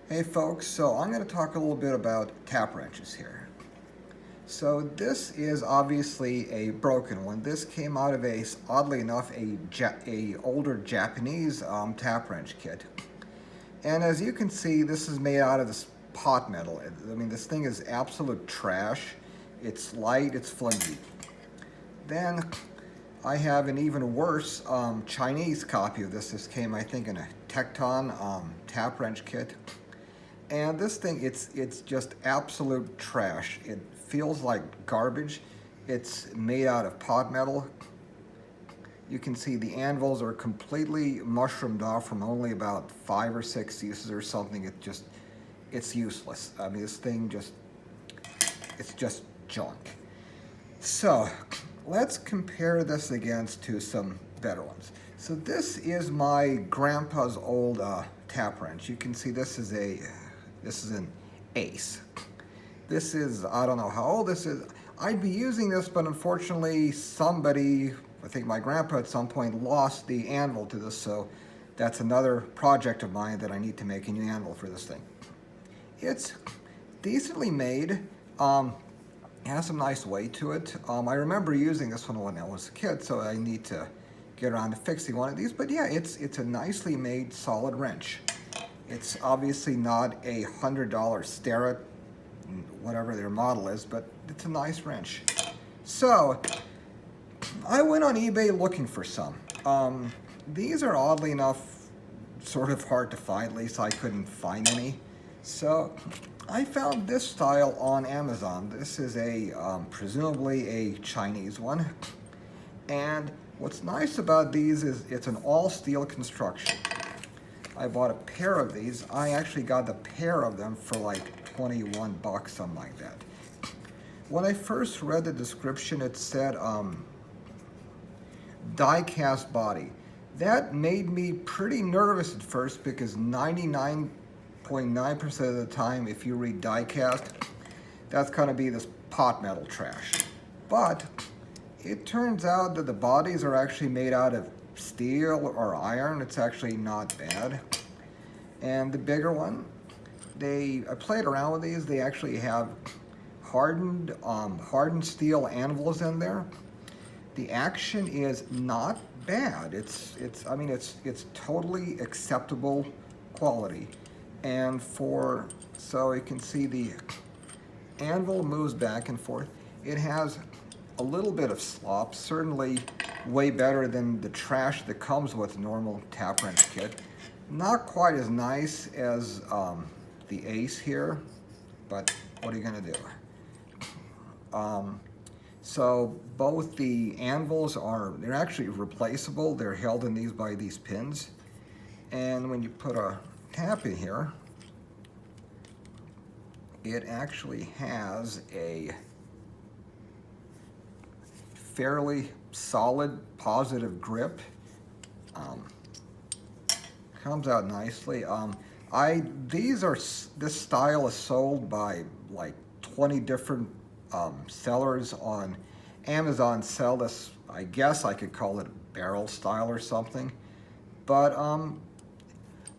Hey folks, so I'm going to talk a little bit about tap wrenches here. So this is obviously a broken one. This came out of oddly enough, a older Japanese tap wrench kit. And as you can see, this is made out of this pot metal. I mean, this thing is absolute trash. It's light, it's flimsy. Then I have an even worse Chinese copy of this. This came, I think, in a Tecton tap wrench kit. And this thing, it's just absolute trash. It feels like garbage. It's made out of pot metal. You can see the anvils are completely mushroomed off from only about 5 or 6 uses or something. It's useless. I mean, this thing it's just junk. So let's compare this against to some better ones. So this is my grandpa's old tap wrench. You can see this is an Ace. This is, I don't know how old this is. I'd be using this, but unfortunately somebody, I think my grandpa at some point, lost the anvil to this, so that's another project of mine that I need to make a new anvil for this thing. It's decently made. It has some nice weight to it. I remember using this one when I was a kid, so I need to get around to fixing one of these. But yeah, it's a nicely made, solid wrench. It's obviously not a $100 Starrett, whatever their model is, but it's a nice wrench. So I went on eBay looking for some. These are oddly enough sort of hard to find. At least I couldn't find any. So I found this style on Amazon. This is presumably a Chinese one. And what's nice about these is it's an all steel construction. I bought a pair of these. I actually got the pair of them for like 21 bucks, something like that. When I first read the description, it said die-cast body. That made me pretty nervous at first because 99.9% of the time, if you read die-cast, that's going to be this pot metal trash. But it turns out that the bodies are actually made out of steel or iron. It's actually not bad. And the bigger one, I played around with these. They actually have hardened steel anvils in there. The action is not bad. It's totally acceptable quality. And so you can see the anvil moves back and forth. It has a little bit of slop, certainly way better than the trash that comes with a normal tap wrench kit. Not quite as nice as the Ace here, but what are you gonna do? So both the anvils they're actually replaceable. They're held in these by these pins. And when you put a tap in here, it actually has a fairly solid, positive grip. Comes out nicely. This style is sold by like 20 different sellers on Amazon. Sell this, I guess I could call it barrel style or something. But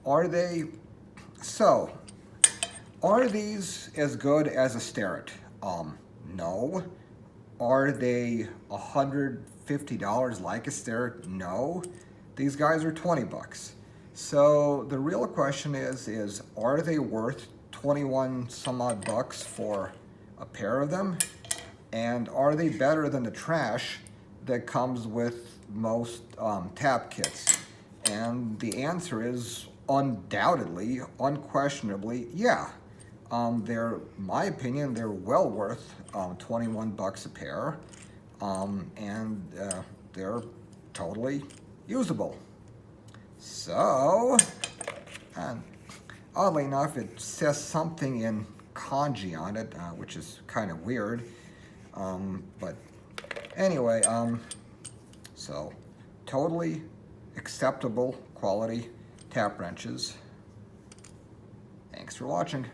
are these as good as a Starrett? No. Are they $150 like a Starrett? No. These guys are 20 bucks. So the real question is are they worth 21 some odd bucks for a pair of them? And are they better than the trash that comes with most tap kits? And the answer is undoubtedly, unquestionably, yeah. In my opinion, they're well worth 21 bucks a pair, and they're totally usable. So, and oddly enough, it says something in kanji on it, which is kind of weird. But anyway, so totally acceptable quality tap wrenches. Thanks for watching.